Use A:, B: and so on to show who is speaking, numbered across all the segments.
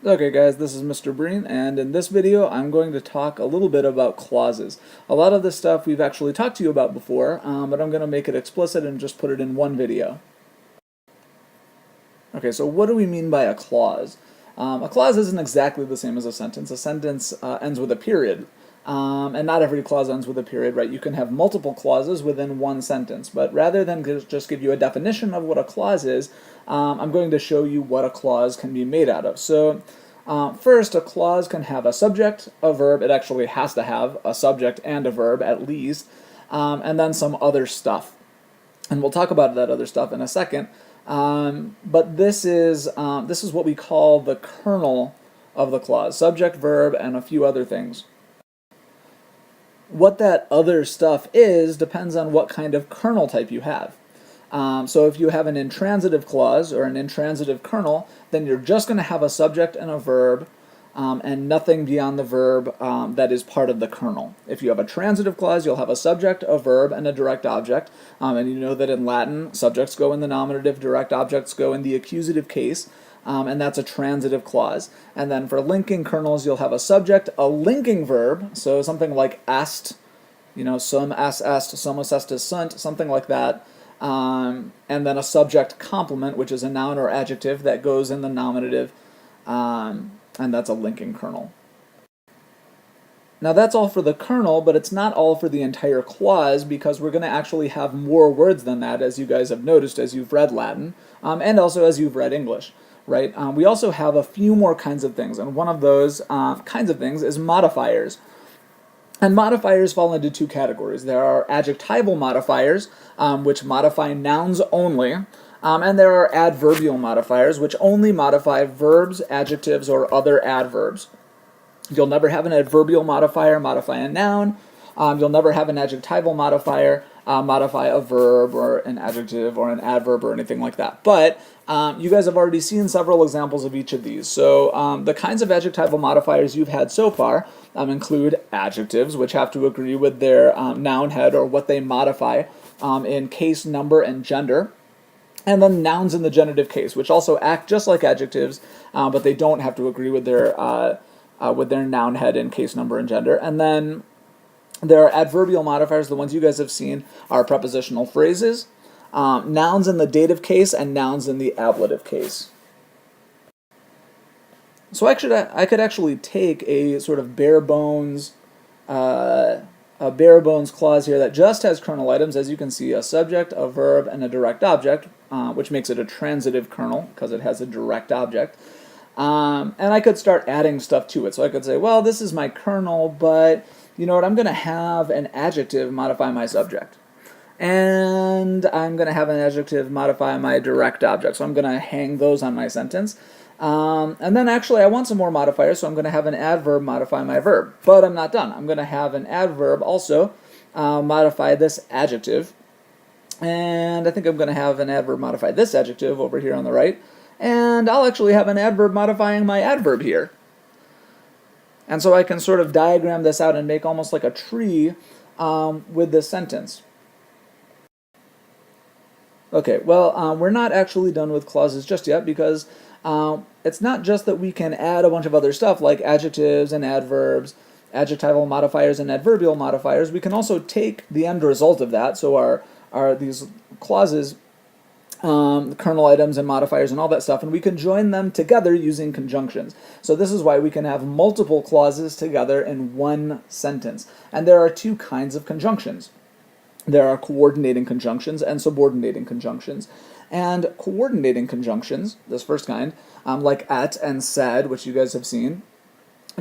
A: Okay guys, this is Mr. Breen, and in this video I'm going to talk a little bit about clauses. A lot of this stuff we've actually talked to you about before, but I'm going to make it explicit and just put it in one video. Okay, so what do we mean by a clause? A clause isn't exactly the same as a sentence. A sentence ends with a period, and not every clause ends with a period, right? You can have multiple clauses within one sentence, but rather than just give you a definition of what a clause is, I'm going to show you what a clause can be made out of. So first, a clause can have a subject, a verb. It actually has to have a subject and a verb at least, and then some other stuff. And we'll talk about that other stuff in a second. But this is what we call the kernel of the clause: subject, verb, and a few other things. What that other stuff is depends on what kind of kernel type you have. So if you have an intransitive clause or an intransitive kernel, then you're just going to have a subject and a verb, and nothing beyond the verb that is part of the kernel. If you have a transitive clause, you'll have a subject, a verb, and a direct object. And you know that in Latin, subjects go in the nominative, direct objects go in the accusative case. And that's a transitive clause. And then for linking kernels, you'll have a subject, a linking verb, so something like est, sum as est, sumus est sunt, something like that. And then a subject complement, which is a noun or adjective that goes in the nominative, and that's a linking kernel. Now that's all for the kernel, but it's not all for the entire clause, because we're going to actually have more words than that, as you guys have noticed as you've read Latin, and also as you've read English. Right? We also have a few more kinds of things, and one of those kinds of things is modifiers. And modifiers fall into two categories. There are adjectival modifiers, which modify nouns only, and there are adverbial modifiers, which only modify verbs, adjectives, or other adverbs. You'll never have an adverbial modifier modify a noun. You'll never have an adjectival modifier modify a verb or an adjective or an adverb or anything like that. But you guys have already seen several examples of each of these. So the kinds of adjectival modifiers you've had so far include adjectives, which have to agree with their noun head or what they modify in case, number, and gender. And then nouns in the genitive case, which also act just like adjectives, but they don't have to agree with their noun head in case, number, and gender. And then there are adverbial modifiers. The ones you guys have seen are prepositional phrases, nouns in the dative case, and nouns in the ablative case. So I could actually take a sort of bare bones clause here that just has kernel items, as you can see, a subject, a verb, and a direct object, which makes it a transitive kernel because it has a direct object. And I could start adding stuff to it. So I could say, well, this is my kernel, but you know what, I'm going to have an adjective modify my subject. And I'm going to have an adjective modify my direct object. So I'm going to hang those on my sentence. And then actually I want some more modifiers, so I'm going to have an adverb modify my verb. But I'm not done. I'm going to have an adverb also modify this adjective. And I think I'm going to have an adverb modify this adjective over here on the right. And I'll actually have an adverb modifying my adverb here. And so I can sort of diagram this out and make almost like a tree with this sentence. Okay, well, we're not actually done with clauses just yet, because it's not just that we can add a bunch of other stuff like adjectives and adverbs, adjectival modifiers and adverbial modifiers. We can also take the end result of that, so our these clauses, kernel items and modifiers and all that stuff, and we can join them together using conjunctions. So this is why we can have multiple clauses together in one sentence. And there are two kinds of conjunctions. There are coordinating conjunctions and subordinating conjunctions. And coordinating conjunctions, this first kind, like at and said, which you guys have seen,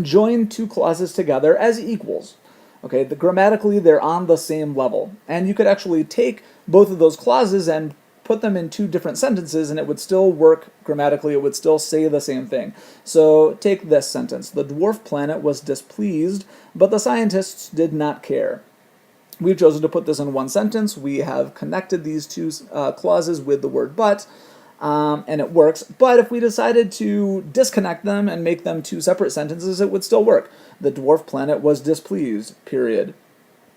A: join two clauses together as equals. Okay, grammatically they're on the same level. And you could actually take both of those clauses and put them in two different sentences, and it would still work grammatically. It would still say the same thing. So take this sentence: the dwarf planet was displeased, but the scientists did not care. We've chosen to put this in one sentence. We have connected these two clauses with the word but, and it works. But if we decided to disconnect them and make them two separate sentences, it would still work. The dwarf planet was displeased, period.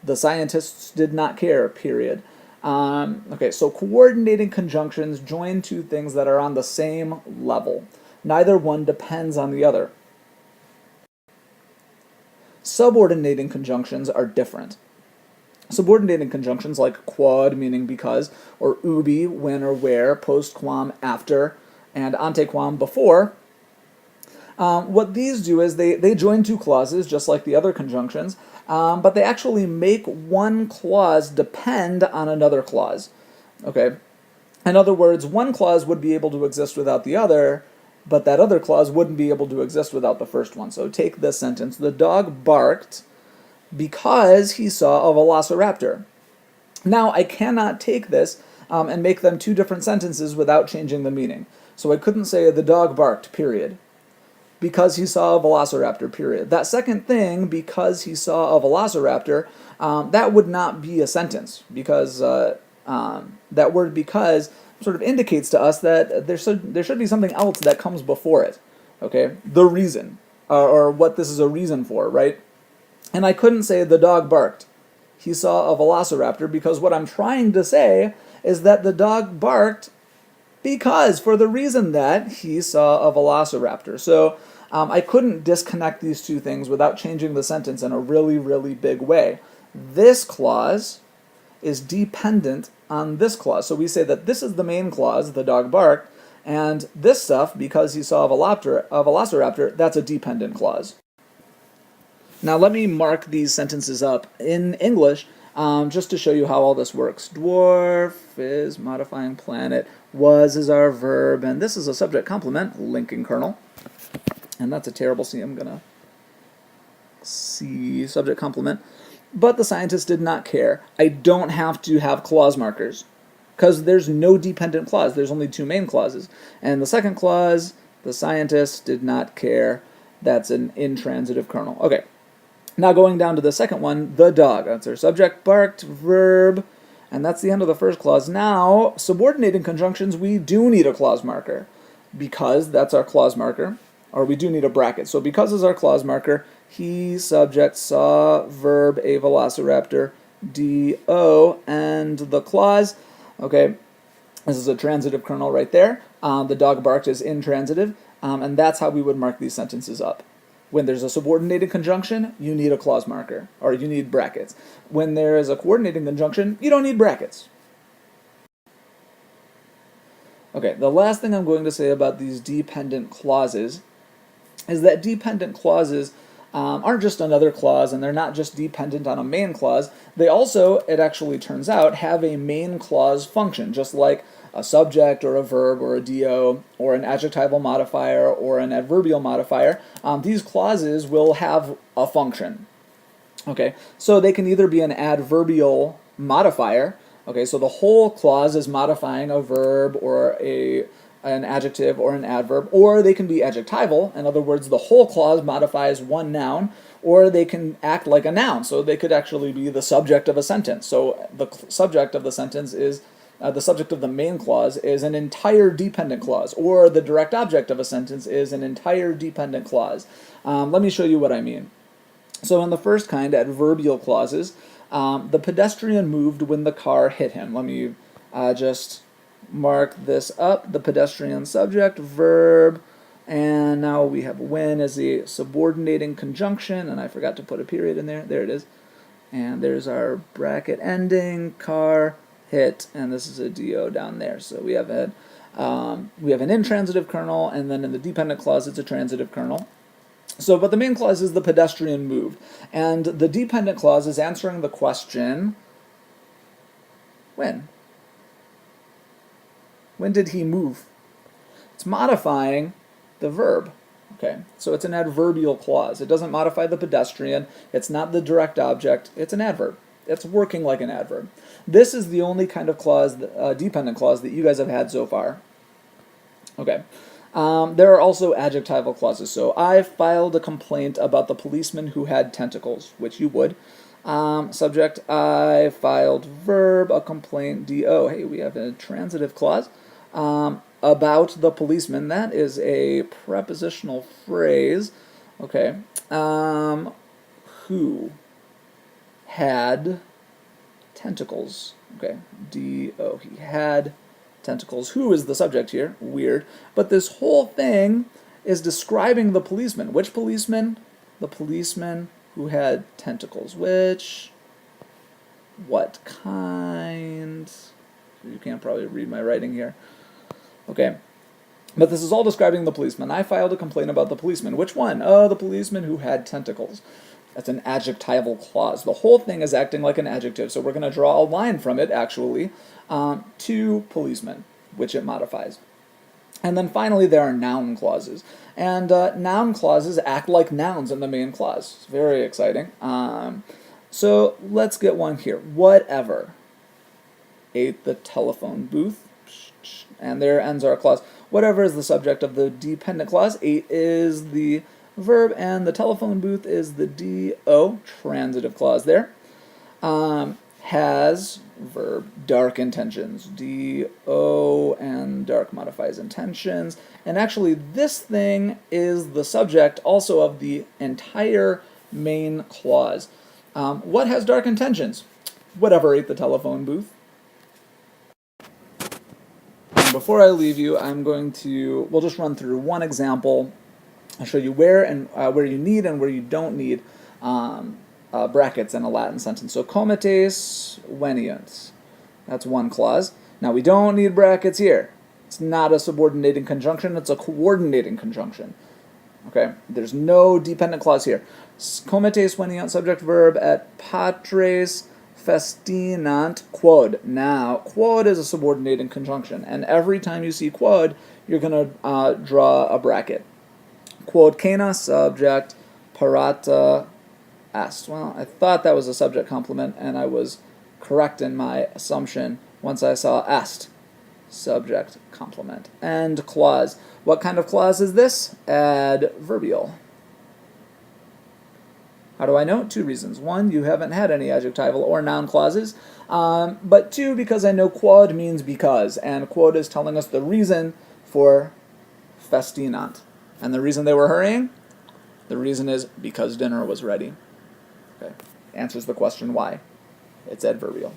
A: The scientists did not care, period. Okay, so coordinating conjunctions join two things that are on the same level. Neither one depends on the other. Subordinating conjunctions are different. Subordinating conjunctions like quod, meaning because, or ubi, when or where, postquam, after, and antequam, before. What these do is they join two clauses, just like the other conjunctions, but they actually make one clause depend on another clause. Okay? In other words, one clause would be able to exist without the other, but that other clause wouldn't be able to exist without the first one. So take this sentence: the dog barked because he saw a velociraptor. Now, I cannot take this and make them two different sentences without changing the meaning. So I couldn't say the dog barked, period, because he saw a velociraptor, period. That second thing, because he saw a velociraptor, that would not be a sentence, because that word because sort of indicates to us that there should be something else that comes before it. Okay? The reason, or what this is a reason for, right? And I couldn't say the dog barked. He saw a velociraptor, because what I'm trying to say is that the dog barked because, for the reason that he saw a velociraptor. So I couldn't disconnect these two things without changing the sentence in a really, really big way. This clause is dependent on this clause. So we say that this is the main clause, the dog barked, and this stuff, because he saw a velociraptor, that's a dependent clause. Now let me mark these sentences up in English just to show you how all this works. Dwarf is modifying planet, was is our verb, and this is a subject complement, linking kernel. And that's a terrible C. I'm going to C, subject complement. But the scientist did not care. I don't have to have clause markers, because there's no dependent clause. There's only two main clauses. And the second clause, the scientist did not care. That's an intransitive kernel. Okay. Now going down to the second one, the dog. That's our subject, barked, verb, and that's the end of the first clause. Now, subordinating conjunctions, we do need a clause marker, because that's our clause marker, or we do need a bracket. So because is our clause marker, he, subject, saw, verb, a velociraptor, do, and the clause. Okay, this is a transitive kernel right there. The dog barked is intransitive, and that's how we would mark these sentences up. When there's a subordinated conjunction, you need a clause marker, or you need brackets. When there is a coordinating conjunction, you don't need brackets. Okay, the last thing I'm going to say about these dependent clauses is that dependent clauses aren't just another clause, and they're not just dependent on a main clause. They also, it actually turns out, have a main clause function, just like a subject or a verb or a do or an adjectival modifier or an adverbial modifier. These clauses will have a function. Okay, so they can either be an adverbial modifier. Okay, so the whole clause is modifying a verb or an adjective or an adverb, or they can be adjectival. In other words, the whole clause modifies one noun, or they can act like a noun. So they could actually be the subject of a sentence. So the subject of the sentence is the subject of the main clause is an entire dependent clause, or the direct object of a sentence is an entire dependent clause. Let me show you what I mean. So in the first kind, adverbial clauses, the pedestrian moved when the car hit him. Let me just mark this up. The pedestrian subject, verb, and now we have when as the subordinating conjunction, and I forgot to put a period in there. There it is. And there's our bracket ending, car, hit, and this is a do down there. So we have an intransitive kernel, and then in the dependent clause it's a transitive kernel. So, but the main clause is the pedestrian moved, and the dependent clause is answering the question, when? When did he move? It's modifying the verb. Okay, so it's an adverbial clause. It doesn't modify the pedestrian. It's not the direct object. It's an adverb. It's working like an adverb. This is the only kind of clause, dependent clause, that you guys have had so far. Okay. There are also adjectival clauses. So I filed a complaint about the policeman who had tentacles, which you would. Subject, I filed, verb, a complaint, do. Hey, we have a transitive clause. About the policeman, that is a prepositional phrase. Okay. Who had tentacles. Okay. Do. He had tentacles. Who is the subject here? Weird. But this whole thing is describing the policeman. Which policeman? The policeman who had tentacles. Which? What kind? You can't probably read my writing here. Okay. But this is all describing the policeman. I filed a complaint about the policeman. Which one? Oh, the policeman who had tentacles. That's an adjectival clause. The whole thing is acting like an adjective, so we're going to draw a line from it, actually, to policeman, which it modifies. And then finally, there are noun clauses. And noun clauses act like nouns in the main clause. It's very exciting. So let's get one here. Whatever ate the telephone booth. And there ends our clause. Whatever is the subject of the dependent clause. Ate is the verb, and the telephone booth is the do, transitive clause there. Has, verb, dark intentions. Do and dark modifies intentions. And actually, this thing is the subject also of the entire main clause. What has dark intentions? Whatever ate the telephone booth. And before I leave you, we'll just run through one example. I'll show you where you need and where you don't need brackets in a Latin sentence. So comites veniunt. That's one clause. Now we don't need brackets here. It's not a subordinating conjunction, it's a coordinating conjunction. Okay, there's no dependent clause here. Comites veniunt, subject verb, et patres festinant quod. Now, quod is a subordinating conjunction, and every time you see quod, you're going to draw a bracket. Quod cana, subject, parata est. Well, I thought that was a subject complement, and I was correct in my assumption once I saw est, subject complement. End clause. What kind of clause is this? Adverbial. How do I know? Two reasons. One, you haven't had any adjectival or noun clauses. But two, because I know quod means because, and quod is telling us the reason for festinant. And the reason they were hurrying? The reason is because dinner was ready. Okay. Answers the question why. It's adverbial.